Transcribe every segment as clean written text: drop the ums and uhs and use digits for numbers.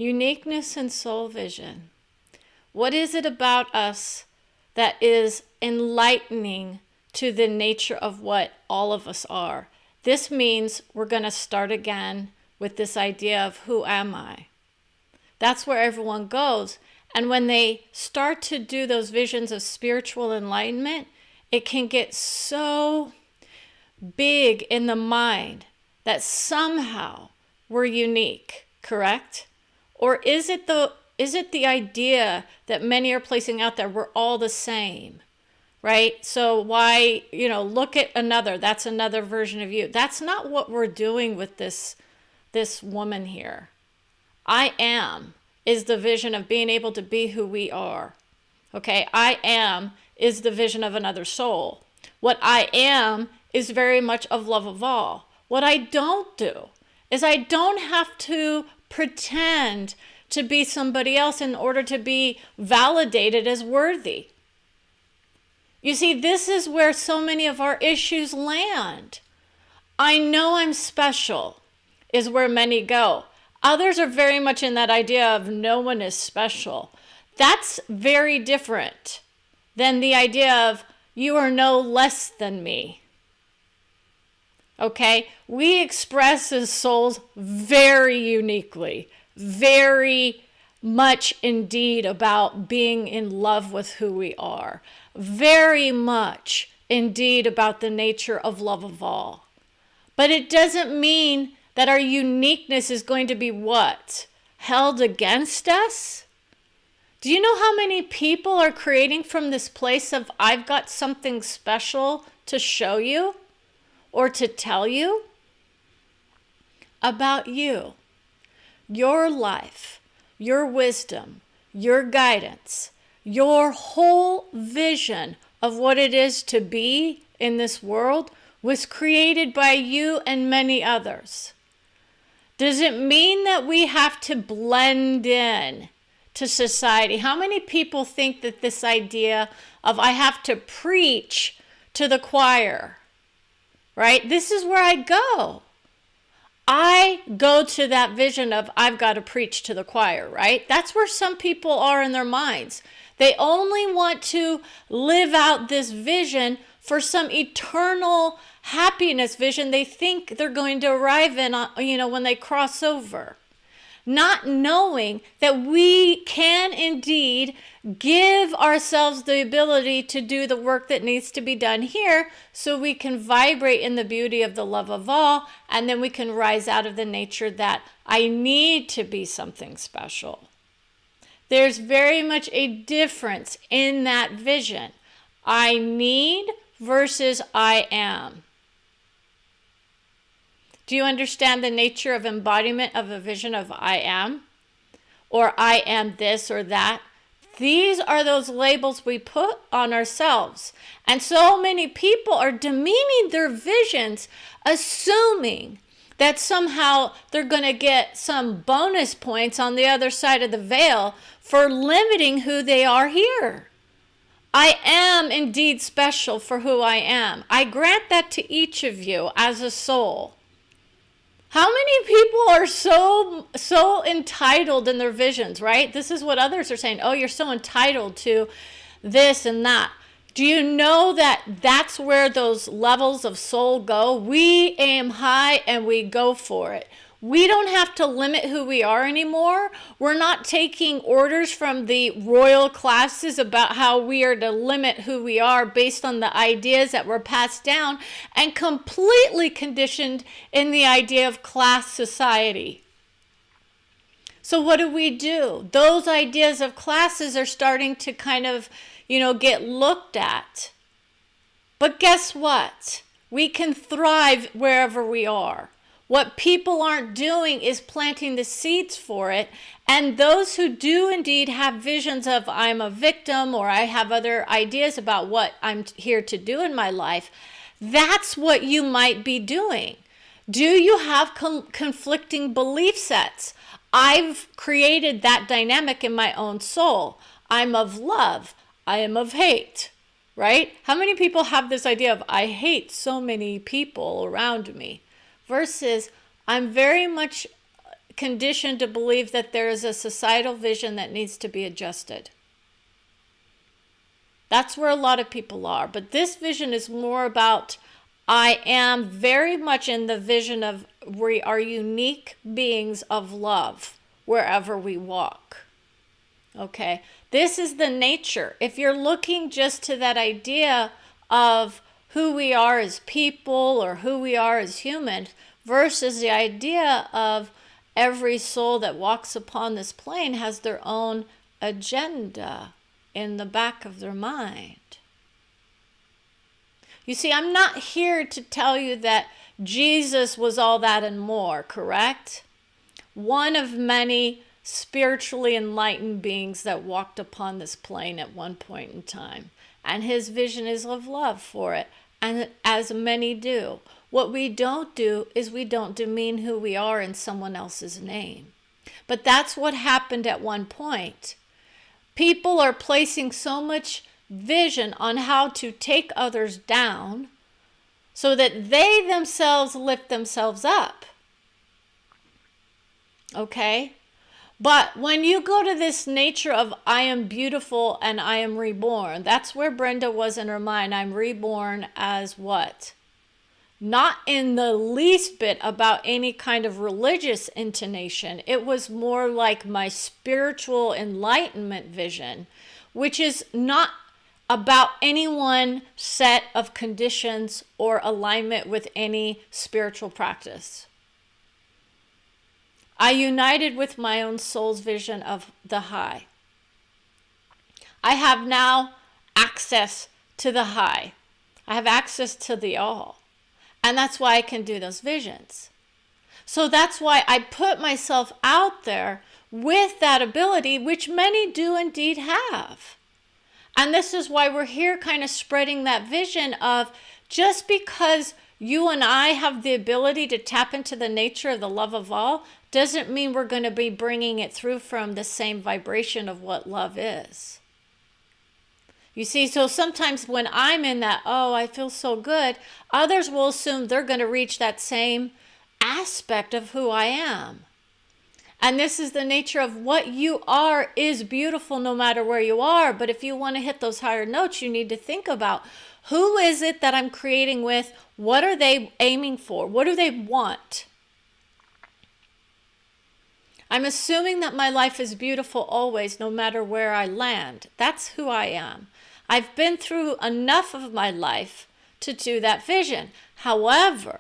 Uniqueness and soul vision. What is it about us that is enlightening to the nature of what all of us are? This means we're going to start again with this idea of who am I? That's where everyone goes. And when they start to do those visions of spiritual enlightenment, it can get so big in the mind that somehow we're unique, correct? Or is it the idea that many are placing out there, we're all the same, right? So why, look at another, that's another version of you. That's not what we're doing with this woman here. I am is the vision of being able to be who we are. Okay, I am is the vision of another soul. What I am is very much of love of all. What I don't do is I don't have to pretend to be somebody else in order to be validated as worthy. You see, this is where so many of our issues land. I know I'm special is where many go. Others are very much in that idea of no one is special. That's very different than the idea of you are no less than me. Okay? We express as souls very uniquely, very much indeed about being in love with who we are. Very much indeed about the nature of love of all. But it doesn't mean that our uniqueness is going to be what? Held against us? Do you know how many people are creating from this place of I've got something special to show you or to tell you about you, your life, your wisdom, your guidance, your whole vision of what it is to be in this world was created by you and many others. Does it mean that we have to blend in to society? How many people think that this idea of I have to preach to the choir, right? This is where I go. I go to that vision of I've got to preach to the choir, right? That's where some people are in their minds. They only want to live out this vision for some eternal happiness vision they think they're going to arrive in, when they cross over. Not knowing that we can indeed give ourselves the ability to do the work that needs to be done here so we can vibrate in the beauty of the love of all, and then we can rise out of the nature that I need to be something special. There's very much a difference in that vision. I need versus I am. Do you understand the nature of embodiment of a vision of I am? Or I am this or that? These are those labels we put on ourselves. And so many people are demeaning their visions, assuming that somehow they're going to get some bonus points on the other side of the veil for limiting who they are here. I am indeed special for who I am. I grant that to each of you as a soul. How many people are so entitled in their visions, right? This is what others are saying. Oh, you're so entitled to this and that. Do you know that that's where those levels of soul go? We aim high and we go for it. We don't have to limit who we are anymore. We're not taking orders from the royal classes about how we are to limit who we are based on the ideas that were passed down and completely conditioned in the idea of class society. So what do? Those ideas of classes are starting to kind of, get looked at. But guess what? We can thrive wherever we are. What people aren't doing is planting the seeds for it. And those who do indeed have visions of I'm a victim or I have other ideas about what I'm here to do in my life, that's what you might be doing. Do you have conflicting belief sets? I've created that dynamic in my own soul. I'm of love. I am of hate, right? How many people have this idea of I hate so many people around me? Versus I'm very much conditioned to believe that there is a societal vision that needs to be adjusted. That's where a lot of people are. But this vision is more about, I am very much in the vision of we are unique beings of love wherever we walk. Okay, this is the nature. If you're looking just to that idea of who we are as people or who we are as humans versus the idea of every soul that walks upon this plane has their own agenda in the back of their mind. You see, I'm not here to tell you that Jesus was all that and more, correct? One of many spiritually enlightened beings that walked upon this plane at one point in time. And his vision is of love for it, and as many do. What we don't do is we don't demean who we are in someone else's name. But that's what happened at one point. People are placing so much vision on how to take others down so that they themselves lift themselves up. Okay? But when you go to this nature of I am beautiful and I am reborn, that's where Brenda was in her mind. I'm reborn as what? Not in the least bit about any kind of religious intonation. It was more like my spiritual enlightenment vision, which is not about any one set of conditions or alignment with any spiritual practice. I united with my own soul's vision of the high. I have now access to the high. I have access to the all. And that's why I can do those visions. So that's why I put myself out there with that ability, which many do indeed have. And this is why we're here kind of spreading that vision of just because you and I have the ability to tap into the nature of the love of all doesn't mean we're going to be bringing it through from the same vibration of what love is. You see, so sometimes when I'm in that, oh, I feel so good, others will assume they're going to reach that same aspect of who I am. And this is the nature of what you are is beautiful no matter where you are. But if you want to hit those higher notes, you need to think about who is it that I'm creating with? What are they aiming for? What do they want? I'm assuming that my life is beautiful always, no matter where I land. That's who I am. I've been through enough of my life to do that vision. However,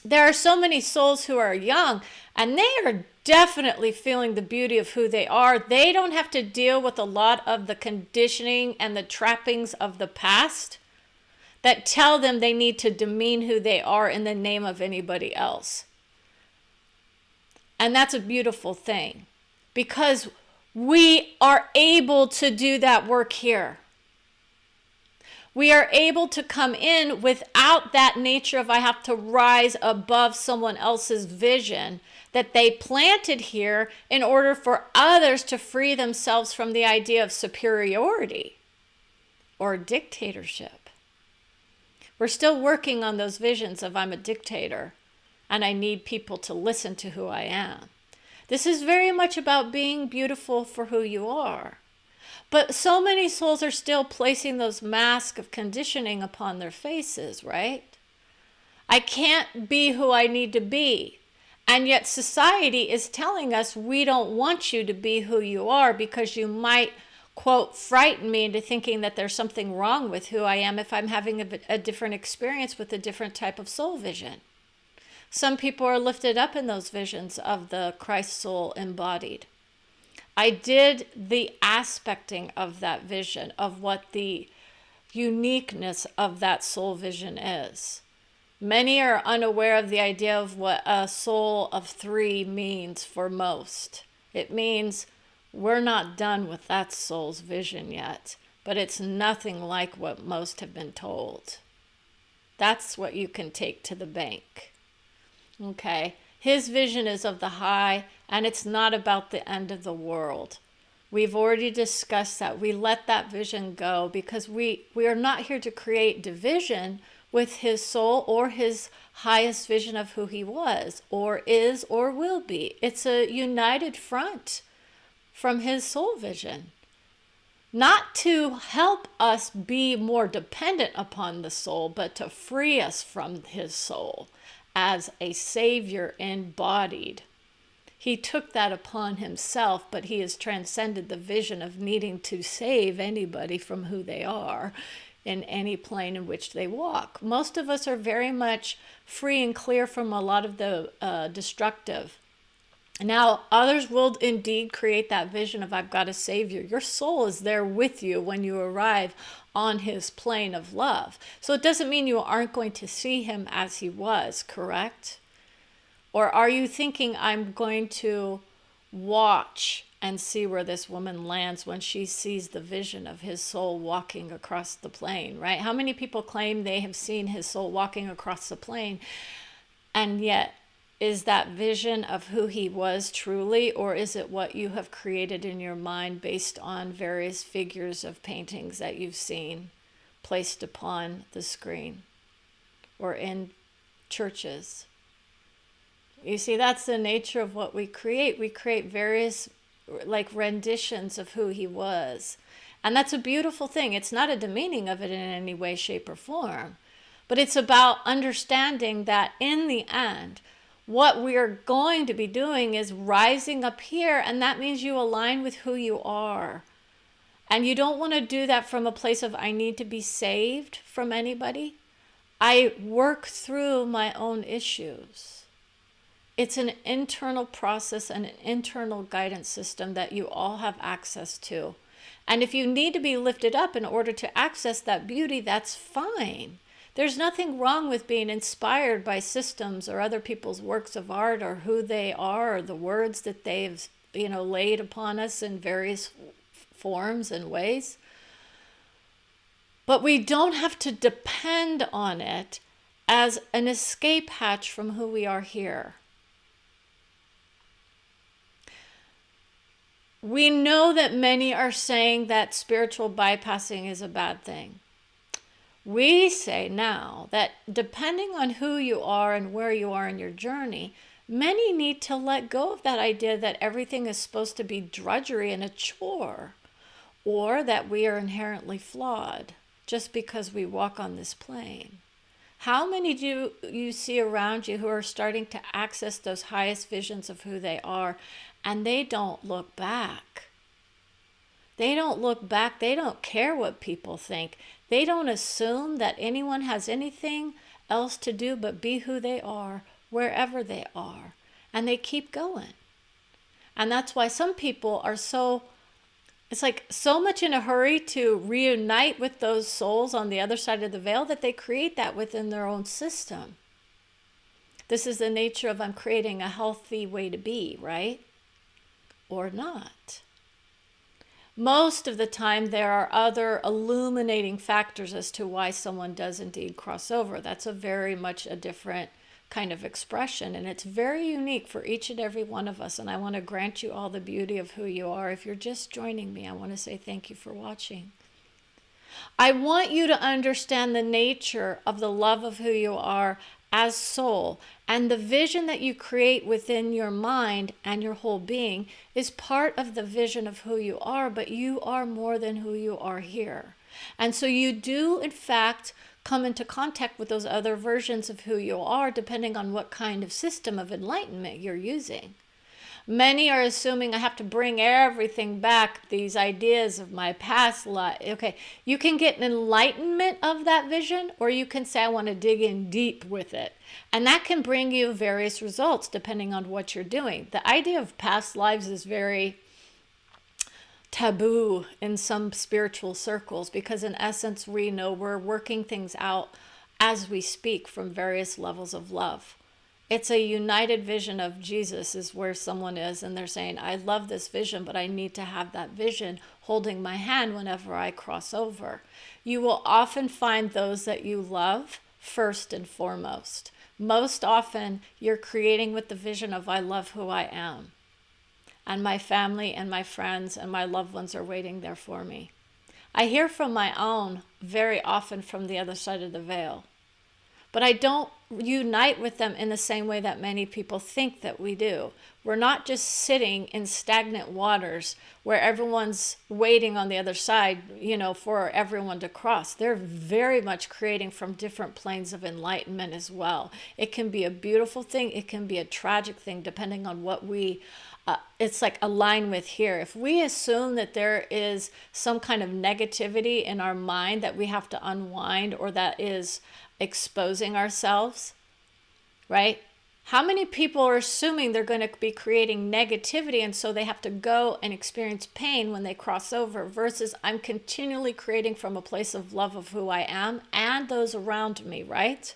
there are so many souls who are young, and they are definitely feeling the beauty of who they are. They don't have to deal with a lot of the conditioning and the trappings of the past that tell them they need to demean who they are in the name of anybody else. And that's a beautiful thing, because we are able to do that work here. We are able to come in without that nature of I have to rise above someone else's vision that they planted here in order for others to free themselves from the idea of superiority or dictatorship. We're still working on those visions of I'm a dictator and I need people to listen to who I am. This is very much about being beautiful for who you are. But so many souls are still placing those masks of conditioning upon their faces, right? I can't be who I need to be. And yet society is telling us we don't want you to be who you are because you might, quote, frighten me into thinking that there's something wrong with who I am if I'm having a different experience with a different type of soul vision. Some people are lifted up in those visions of the Christ soul embodied. I did the aspecting of that vision, of what the uniqueness of that soul vision is. Many are unaware of the idea of what a soul of three means for most. It means we're not done with that soul's vision yet, but it's nothing like what most have been told. That's what you can take to the bank. Okay, his vision is of the high, and it's not about the end of the world. We've already discussed that. We let that vision go because we are not here to create division. with his soul or his highest vision of who he was or is or will be. It's a united front from his soul vision. Not to help us be more dependent upon the soul, but to free us from his soul as a savior embodied. He took that upon himself, but he has transcended the vision of needing to save anybody from who they are in any plane in which they walk. Most of us are very much free and clear from a lot of the destructive. Now, others will indeed create that vision of, I've got a savior. Your soul is there with you when you arrive on his plane of love. So it doesn't mean you aren't going to see him as he was, correct? Or are you thinking, I'm going to watch and see where this woman lands when she sees the vision of his soul walking across the plane, right? How many people claim they have seen his soul walking across the plane, and yet is that vision of who he was truly, or is it what you have created in your mind based on various figures of paintings that you've seen placed upon the screen or in churches? You see, that's the nature of what we create. We create various like renditions of who he was. And that's a beautiful thing. It's not a demeaning of it in any way, shape, or form. But it's about understanding that in the end, what we are going to be doing is rising up here, and that means you align with who you are. And you don't want to do that from a place of, I need to be saved from anybody. I work through my own issues. It's an internal process and an internal guidance system that you all have access to. And if you need to be lifted up in order to access that beauty, that's fine. There's nothing wrong with being inspired by systems or other people's works of art or who they are or the words that they've, laid upon us in various forms and ways. But we don't have to depend on it as an escape hatch from who we are here. We know that many are saying that spiritual bypassing is a bad thing. We say now that depending on who you are and where you are in your journey, many need to let go of that idea that everything is supposed to be drudgery and a chore, or that we are inherently flawed just because we walk on this plane. How many do you see around you who are starting to access those highest visions of who they are, and they don't look back? They don't look back. They don't care what people think. They don't assume that anyone has anything else to do but be who they are, wherever they are. And they keep going. And that's why some people are so much in a hurry to reunite with those souls on the other side of the veil that they create that within their own system. This is the nature of, I'm creating a healthy way to be, right? Or not. Most of the time, there are other illuminating factors as to why someone does indeed cross over. That's very much a different kind of expression, and it's very unique for each and every one of us. And I want to grant you all the beauty of who you are. If you're just joining me, I want to say thank you for watching. I want you to understand the nature of the love of who you are as soul, and the vision that you create within your mind and your whole being is part of the vision of who you are, but you are more than who you are here. And so you do, in fact, come into contact with those other versions of who you are, depending on what kind of system of enlightenment you're using. Many are assuming I have to bring everything back, these ideas of my past life. Okay, you can get an enlightenment of that vision, or you can say, I want to dig in deep with it. And that can bring you various results depending on what you're doing. The idea of past lives is very taboo in some spiritual circles because in essence, we know we're working things out as we speak from various levels of love. It's a united vision of Jesus is where someone is, and they're saying, I love this vision, but I need to have that vision holding my hand whenever I cross over. You will often find those that you love first and foremost. Most often, you're creating with the vision of, I love who I am. And my family and my friends and my loved ones are waiting there for me. I hear from my own very often from the other side of the veil. but I don't unite with them in the same way that many people think that we do. We're not just sitting in stagnant waters where everyone's waiting on the other side, for everyone to cross. They're very much creating from different planes of enlightenment as well. It can be a beautiful thing. It can be a tragic thing, depending on what it's like align with here. If we assume that there is some kind of negativity in our mind that we have to unwind, or that is exposing ourselves, right? How many people are assuming they're going to be creating negativity, and so they have to go and experience pain when they cross over, versus I'm continually creating from a place of love of who I am and those around me, right?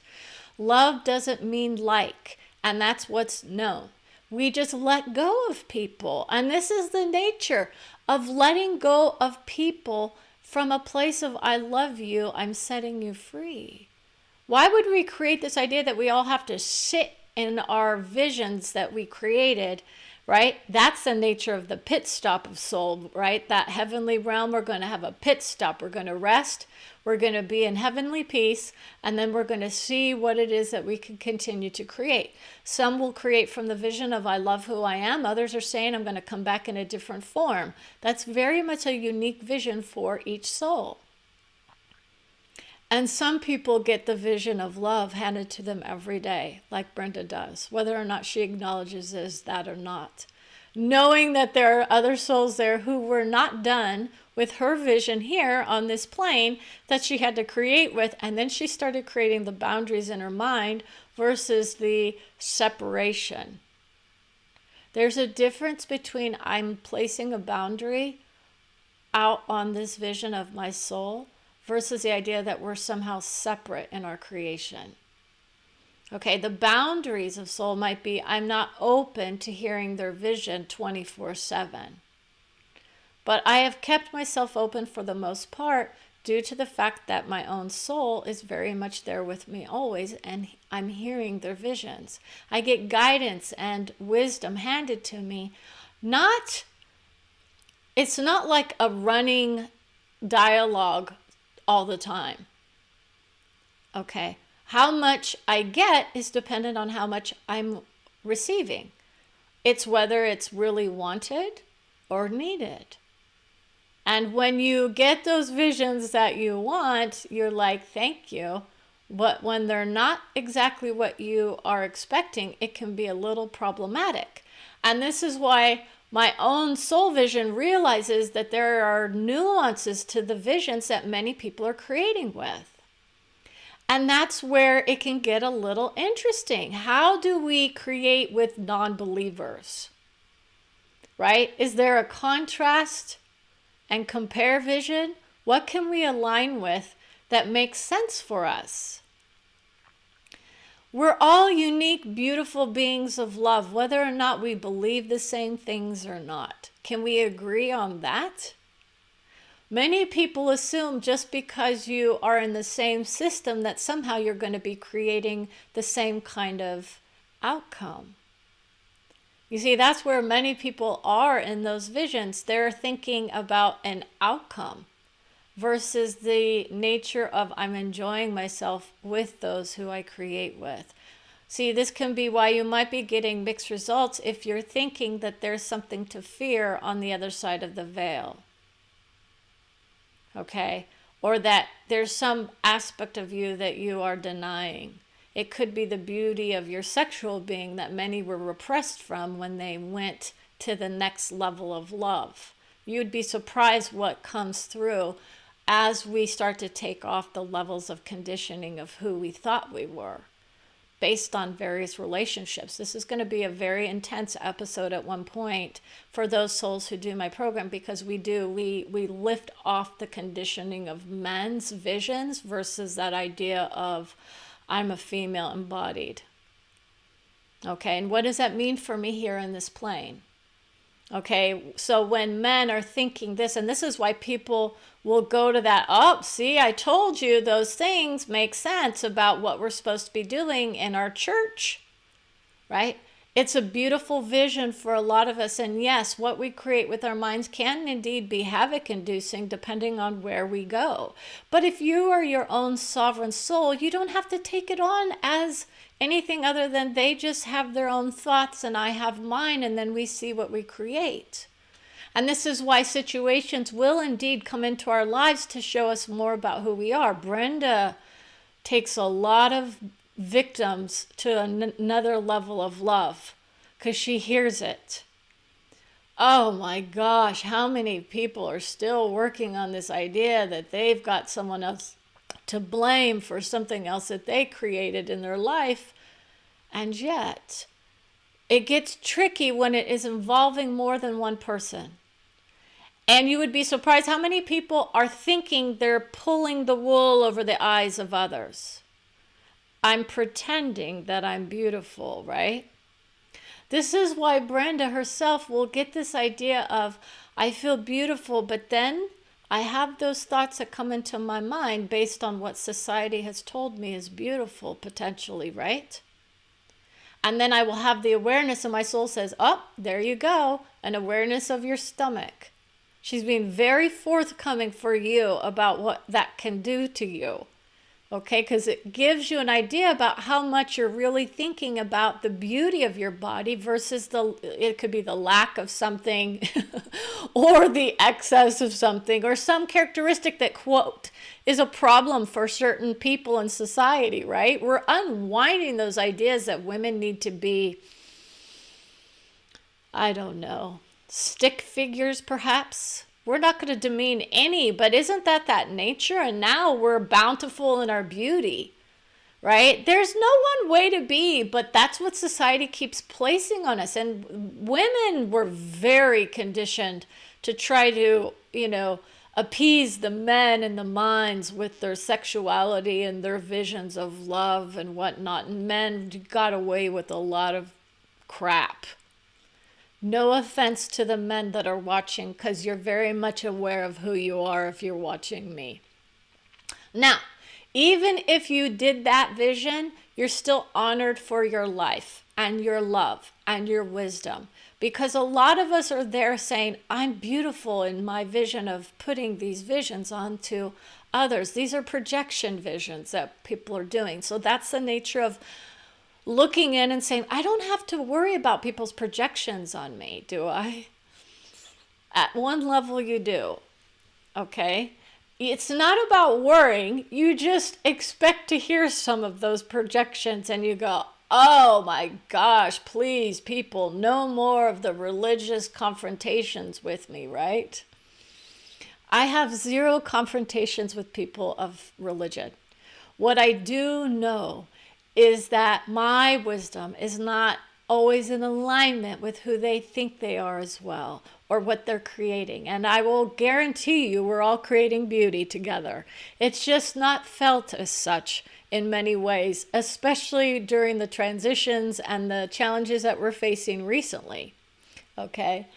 Love doesn't mean like, and that's what's known. We just let go of people. And this is the nature of letting go of people from a place of I love you, I'm setting you free. Why would we create this idea that we all have to sit in our visions that we created, right? That's the nature of the pit stop of soul, right? That heavenly realm, we're going to have a pit stop. We're going to rest. We're going to be in heavenly peace, and then we're going to see what it is that we can continue to create. Some will create from the vision of I love who I am. Others are saying I'm going to come back in a different form. That's very much a unique vision for each soul. And some people get the vision of love handed to them every day, like Brenda does, whether or not she acknowledges as that or not. Knowing that there are other souls there who were not done with her vision here on this plane that she had to create with, and then she started creating the boundaries in her mind versus the separation. There's a difference between I'm placing a boundary out on this vision of my soul versus the idea that we're somehow separate in our creation. Okay, the boundaries of soul might be I'm not open to hearing their vision 24/7. But I have kept myself open for the most part due to the fact that my own soul is very much there with me always, and I'm hearing their visions. I get guidance and wisdom handed to me. It's not like a running dialogue all the time. Okay. How much I get is dependent on how much I'm receiving. It's whether it's really wanted or needed. And when you get those visions that you want, you're like, thank you. But when they're not exactly what you are expecting, it can be a little problematic. And this is why my own soul vision realizes that there are nuances to the visions that many people are creating with. And that's where it can get a little interesting. How do we create with non-believers? Right? Is there a contrast and compare vision? What can we align with that makes sense for us? We're all unique, beautiful beings of love, whether or not we believe the same things or not. Can we agree on that? Many people assume just because you are in the same system that somehow you're going to be creating the same kind of outcome. You see, that's where many people are in those visions. They're thinking about an outcome versus the nature of I'm enjoying myself with those who I create with. See, this can be why you might be getting mixed results if you're thinking that there's something to fear on the other side of the veil. Okay? Or that there's some aspect of you that you are denying. It could be the beauty of your sexual being that many were repressed from when they went to the next level of love. You'd be surprised what comes through as we start to take off the levels of conditioning of who we thought we were based on various relationships. This is going to be a very intense episode at one point for those souls who do my program, because we lift off the conditioning of men's visions versus that idea of I'm a female embodied. Okay, and what does that mean for me here in this plane? Okay, so when men are thinking this, and this is why people will go to that, oh, see, I told you those things make sense about what we're supposed to be doing in our church, right? It's a beautiful vision for a lot of us. And yes, what we create with our minds can indeed be havoc inducing depending on where we go. But if you are your own sovereign soul, you don't have to take it on as anything other than they just have their own thoughts and I have mine, and then we see what we create. And this is why situations will indeed come into our lives to show us more about who we are. Brenda takes a lot of victims to another level of love because she hears it. Oh my gosh, how many people are still working on this idea that they've got someone else to blame for something else that they created in their life? And yet, it gets tricky when it is involving more than one person. And you would be surprised how many people are thinking they're pulling the wool over the eyes of others. I'm pretending that I'm beautiful, right? This is why Brenda herself will get this idea of, I feel beautiful, but then I have those thoughts that come into my mind based on what society has told me is beautiful, potentially, right? And then I will have the awareness, and my soul says, oh, there you go, an awareness of your stomach. She's being very forthcoming for you about what that can do to you. Okay, because it gives you an idea about how much you're really thinking about the beauty of your body versus it could be the lack of something or the excess of something or some characteristic that, quote, is a problem for certain people in society, right? We're unwinding those ideas that women need to be, I don't know, stick figures perhaps. We're not going to demean any, but isn't that nature? And now we're bountiful in our beauty, right? There's no one way to be, but that's what society keeps placing on us. And women were very conditioned to try to, appease the men and the minds with their sexuality and their visions of love and whatnot. And men got away with a lot of crap. No offense to the men that are watching, because you're very much aware of who you are if you're watching me. Now, even if you did that vision, you're still honored for your life and your love and your wisdom. Because a lot of us are there saying, I'm beautiful in my vision of putting these visions onto others. These are projection visions that people are doing. So that's the nature of looking in and saying, I don't have to worry about people's projections on me, do I? At one level you do, okay? It's not about worrying. You just expect to hear some of those projections and you go, oh my gosh, please, people, no more of the religious confrontations with me, right? I have zero confrontations with people of religion. What I do know is that my wisdom is not always in alignment with who they think they are as well, or what they're creating. And I will guarantee you we're all creating beauty together. It's just not felt as such in many ways, especially during the transitions and the challenges that we're facing recently. Okay?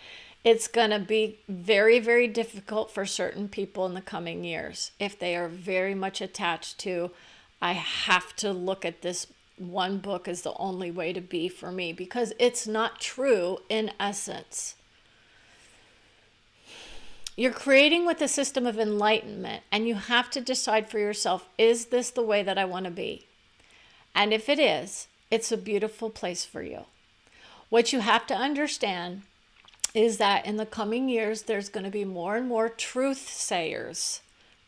It's going to be very, very difficult for certain people in the coming years if they are very much attached to, I have to look at this one book as the only way to be for me, because it's not true in essence. You're creating with a system of enlightenment, and you have to decide for yourself, is this the way that I want to be? And if it is, it's a beautiful place for you. What you have to understand is that in the coming years, there's going to be more and more truth sayers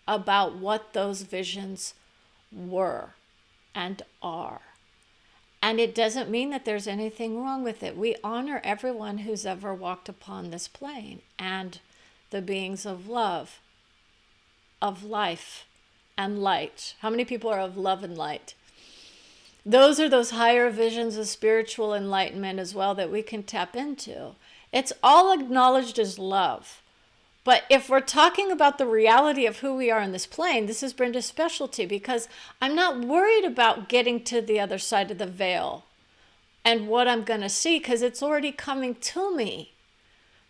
about what those visions were and are. And it doesn't mean that there's anything wrong with it. We honor everyone who's ever walked upon this plane and the beings of love, of life, and light. How many people are of love and light? Those are those higher visions of spiritual enlightenment as well that we can tap into. It's all acknowledged as love. But if we're talking about the reality of who we are on this plane, this is Brenda's specialty, because I'm not worried about getting to the other side of the veil and what I'm going to see, because it's already coming to me.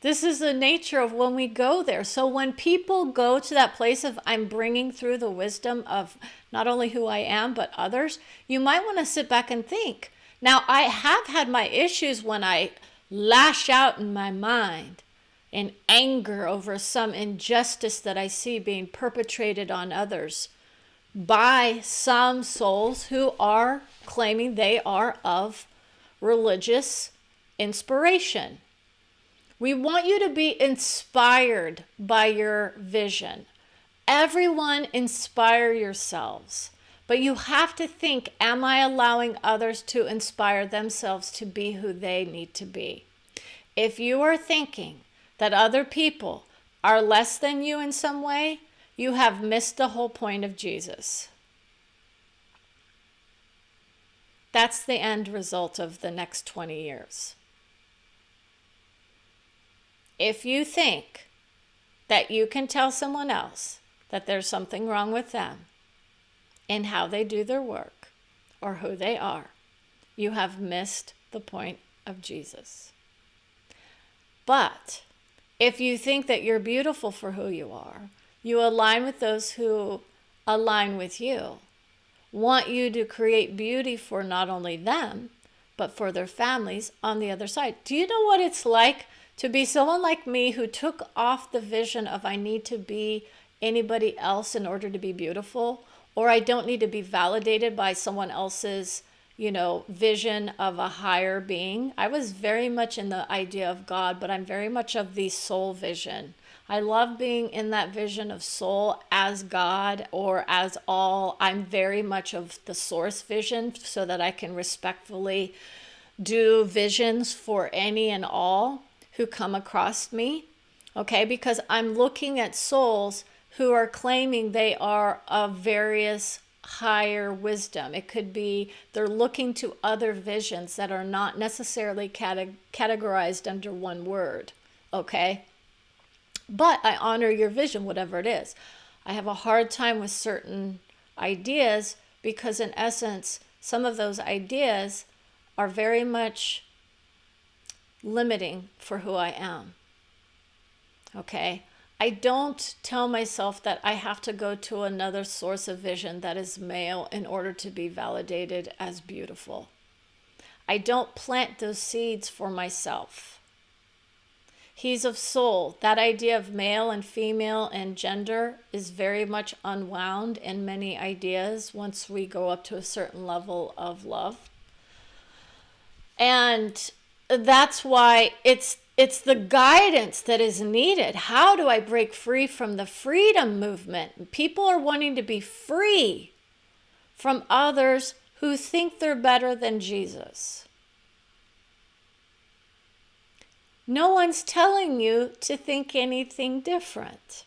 This is the nature of when we go there. So when people go to that place of I'm bringing through the wisdom of not only who I am, but others, you might want to sit back and think, Now, I have had my issues when I lash out in my mind in anger over some injustice that I see being perpetrated on others by some souls who are claiming they are of religious inspiration. We want you to be inspired by your vision. Everyone inspire yourselves. But you have to think, am I allowing others to inspire themselves to be who they need to be? If you are thinking that other people are less than you in some way, you have missed the whole point of Jesus. That's the end result of the next 20 years. If you think that you can tell someone else that there's something wrong with them in how they do their work or who they are, you have missed the point of Jesus. But if you think that you're beautiful for who you are, you align with those who align with you, want you to create beauty for not only them, but for their families on the other side. Do you know what it's like to be someone like me who took off the vision of I need to be anybody else in order to be beautiful, or I don't need to be validated by someone else's, vision of a higher being? I was very much in the idea of God, but I'm very much of the soul vision. I love being in that vision of soul as God or as all. I'm very much of the source vision so that I can respectfully do visions for any and all who come across me, okay? Because I'm looking at souls who are claiming they are of various higher wisdom. It could be they're looking to other visions that are not necessarily categorized under one word, okay? But I honor your vision, whatever it is. I have a hard time with certain ideas because in essence, some of those ideas are very much limiting for who I am, okay? I don't tell myself that I have to go to another source of vision that is male in order to be validated as beautiful. I don't plant those seeds for myself. He's of soul. That idea of male and female and gender is very much unwound in many ideas once we go up to a certain level of love. And that's why it's the guidance that is needed. How do I break free from the freedom movement? People are wanting to be free from others who think they're better than Jesus. No one's telling you to think anything different,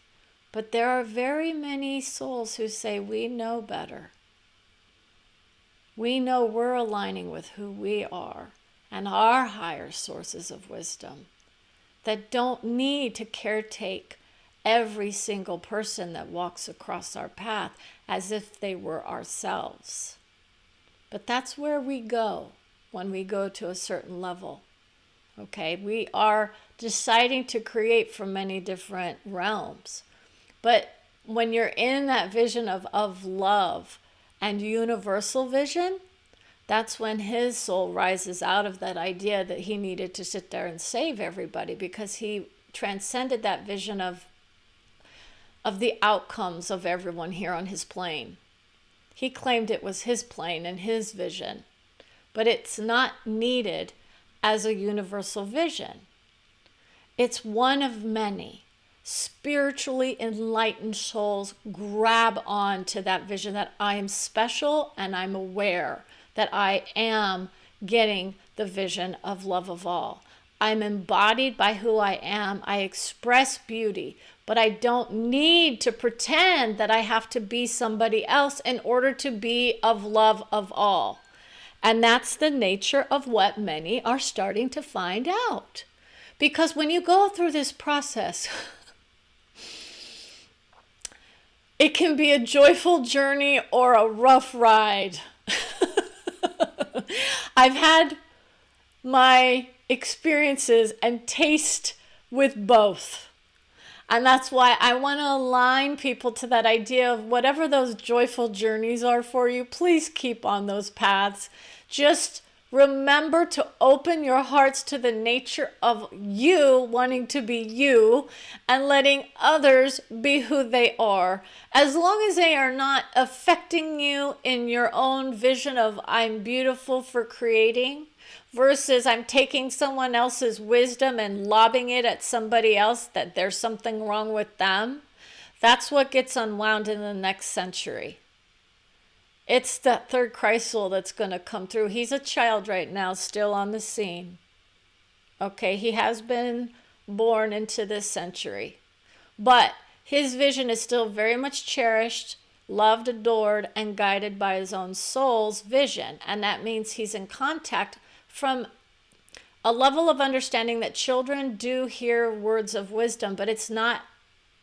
but there are very many souls who say, we know better. We know we're aligning with who we are and our higher sources of wisdom that don't need to caretake every single person that walks across our path as if they were ourselves. But that's where we go when we go to a certain level. Okay, we are deciding to create from many different realms. But when you're in that vision of love and universal vision, that's when his soul rises out of that idea that he needed to sit there and save everybody, because he transcended that vision of the outcomes of everyone here on his plane. He claimed it was his plane and his vision, but it's not needed as a universal vision. It's one of many. Spiritually enlightened souls grab on to that vision that I am special and I'm aware that I am getting the vision of love of all. I'm embodied by who I am. I express beauty, but I don't need to pretend that I have to be somebody else in order to be of love of all. And that's the nature of what many are starting to find out. Because when you go through this process, it can be a joyful journey or a rough ride. I've had my experiences and taste with both. And that's why I want to align people to that idea of whatever those joyful journeys are for you, please keep on those paths. Just Remember to open your hearts to the nature of you wanting to be you and letting others be who they are. As long as they are not affecting you in your own vision of I'm beautiful for creating versus I'm taking someone else's wisdom and lobbing it at somebody else that there's something wrong with them. That's what gets unwound in the next century. It's that third Christ soul that's going to come through. He's a child right now, still on the scene. Okay, he has been born into this century. But his vision is still very much cherished, loved, adored, and guided by his own soul's vision. And that means he's in contact from a level of understanding that children do hear words of wisdom, but it's not.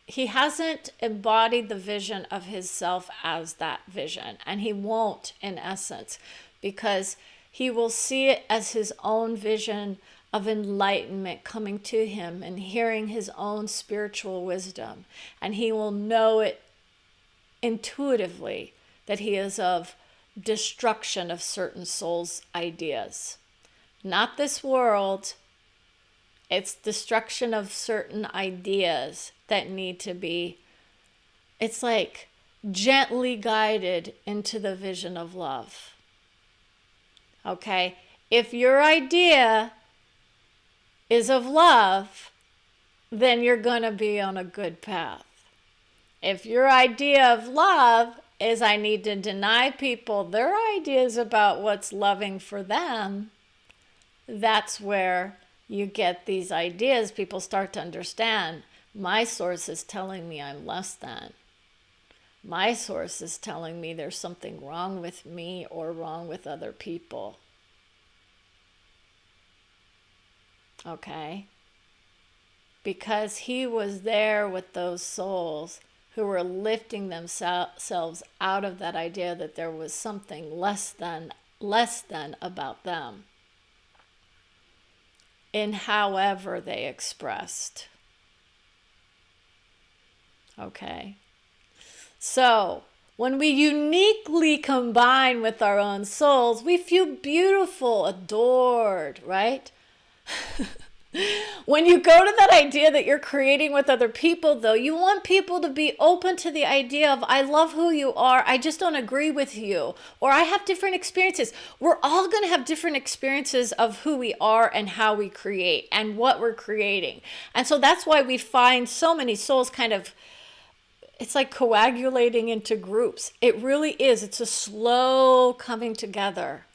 He hasn't embodied the vision of his self as that vision, and he won't in essence, because he will see it as his own vision of enlightenment coming to him and hearing his own spiritual wisdom, and he will know it intuitively that he is of destruction of certain souls' ideas. Not this world. It's destruction of certain ideas that need to be, it's like gently guided into the vision of love. Okay? If your idea is of love, then you're going to be on a good path. If your idea of love is I need to deny people their ideas about what's loving for them, that's where you get these ideas. People start to understand, my source is telling me I'm less than. My source is telling me there's something wrong with me or wrong with other people. Okay? Because he was there with those souls who were lifting themselves out of that idea that there was something less than about them, in however they expressed. Okay? So, when we uniquely combine with our own souls, we feel beautiful, adored, right? When you go to that idea that you're creating with other people, though, you want people to be open to the idea of, I love who you are, I just don't agree with you, or I have different experiences. We're all going to have different experiences of who we are and how we create and what we're creating. And so that's why we find so many souls kind of, it's like coagulating into groups. It really is. It's a slow coming together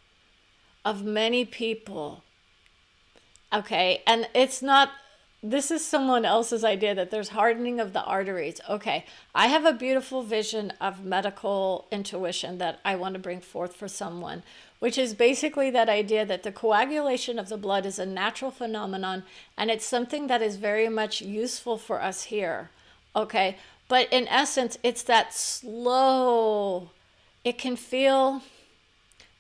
of many people. Okay, and it's not, this is someone else's idea that there's hardening of the arteries. Okay, I have a beautiful vision of medical intuition that I want to bring forth for someone, which is basically that idea that the coagulation of the blood is a natural phenomenon, and it's something that is very much useful for us here. Okay, but in essence, it's that slow, it can feel,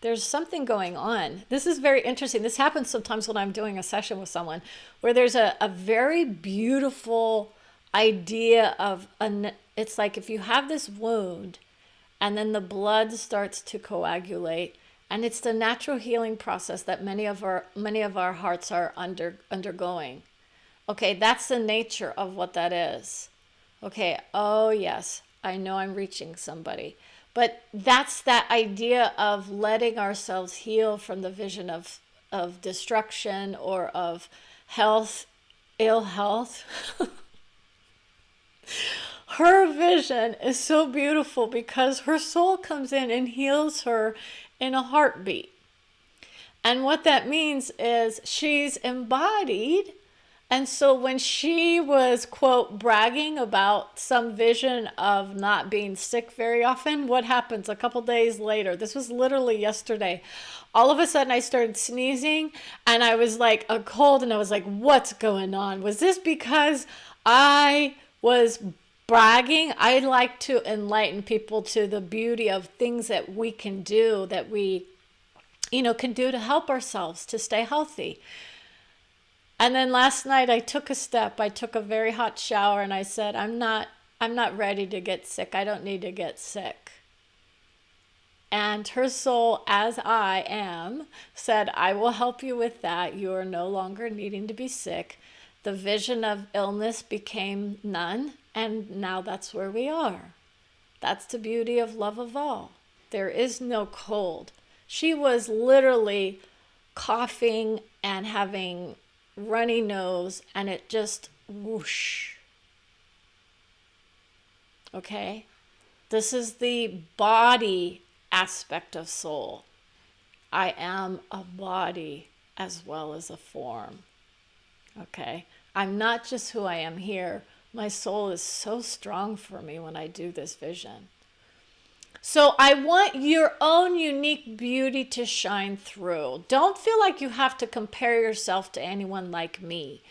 there's something going on. This is very interesting. This happens sometimes when I'm doing a session with someone where there's a very beautiful idea of, it's like if you have this wound and then the blood starts to coagulate, and it's the natural healing process that many of our hearts are undergoing. Okay, that's the nature of what that is. Okay, oh yes, I know I'm reaching somebody. But that's that idea of letting ourselves heal from the vision of destruction or of health, ill health. Her vision is so beautiful because her soul comes in and heals her in a heartbeat. And what that means is she's embodied. And so when she was, quote, bragging about some vision of not being sick very often, what happens a couple days later? This was literally yesterday. All of a sudden I started sneezing and I was like a cold, and I was like, what's going on? Was this because I was bragging? I like to enlighten people to the beauty of things that we can do, that we, can do to help ourselves to stay healthy. And then last night I took a step. I took a very hot shower and I said, I'm not ready to get sick. I don't need to get sick. And her soul, as I am, said, I will help you with that. You are no longer needing to be sick. The vision of illness became none, and now that's where we are. That's the beauty of love of all. There is no cold. She was literally coughing and having runny nose, and it just whoosh. Okay? This is the body aspect of soul. I am a body as well as a form. Okay? I'm not just who I am here. My soul is so strong for me when I do this vision. So I want your own unique beauty to shine through. Don't feel like you have to compare yourself to anyone like me.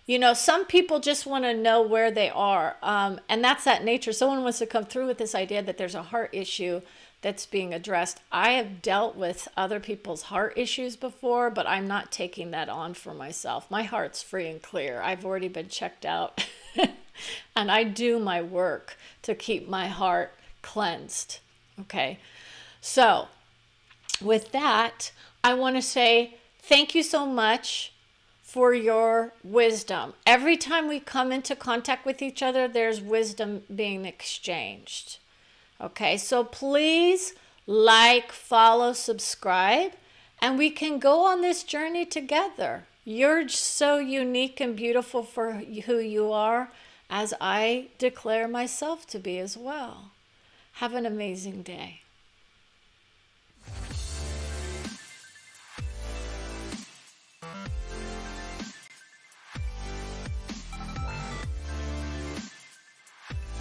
You know, some people just want to know where they are. And that's that nature. Someone wants to come through with this idea that there's a heart issue that's being addressed. I have dealt with other people's heart issues before, but I'm not taking that on for myself. My heart's free and clear. I've already been checked out. And I do my work to keep my heart cleansed. Okay. So with that, I want to say thank you so much for your wisdom. Every time we come into contact with each other, there's wisdom being exchanged. Okay, so please like, follow, subscribe, and we can go on this journey together. You're so unique and beautiful for who you are, as I declare myself to be as well. Have an amazing day.